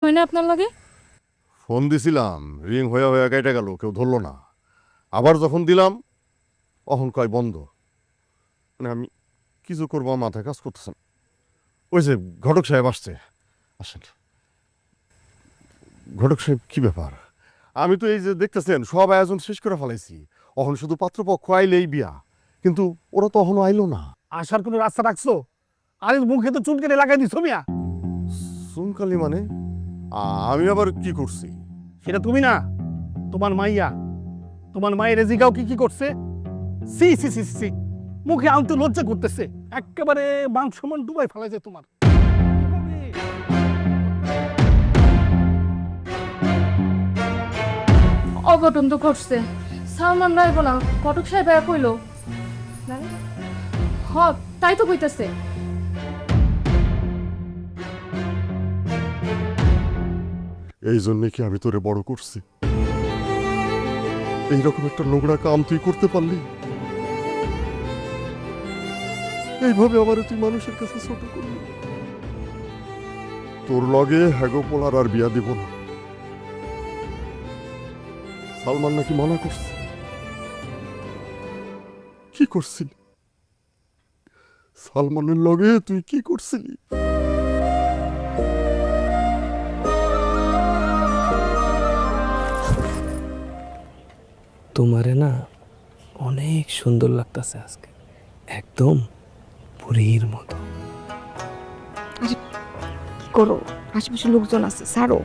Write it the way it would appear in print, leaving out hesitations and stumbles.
হয় না আপনার লাগে? ফোন দিছিলাম, রিং হয়ে হয়ে কেটে গেল, কেউ ধরলো না। আবার যখন দিলাম তখন কয় বন্ধ। মানে আমি কিছু করবো আমার মাথায় কাজ করতেছেন। ওই যে ঘটক সাহেব আসছে, আসেন। ঘটক সাহেব কি ব্যাপার? আমি তো এই যে দেখতেছেন সব আয়োজন শেষ করে ফেলাইছি, এখন শুধু পাত্রপক্ষ আইলেই বিয়া, কিন্তু ওরা তো এখনো আইলো না। আসার কোনো রাস্তা রাখছো? আরে মুখে তো চুল কেটে লাগাই দিছো মিয়া। সুনকালি মানে? আমি আবার কি করছি? সেটা তুমি না, তোমার মাইয়া। তোমার মায়ের জিগাও কি কি করছে? সি সি সি সি, মুখে আনতে লজ্জা করতেছে। একেবারে মাংস মান ডুবাই ফেলাইছে তোমার। অঘটন তো ঘটছে। সালমান রাইব না, ঘটক সাহেব কইল। হ, তাই তো কইতাছে। এই জন্যে কি আমি তোরে বড় করছি? এইরকম একটা নোংরা কাম তুই করতে পারলি? এইভাবে আবার তুই মানুষের কাছে ছোট করলি। তোর লগে হ্যাগো পোলার আর বিয়া দিব না। সালমান নাকি মানা করছে। কি করছিলি সালমানের লগে? তুই কি করছিলি? তোমারে না অনেক সুন্দর লাগতেছে আজকে, একদম পরীর মতো। করো, আশেপাশে লোকজন আছে, ছাড়ো।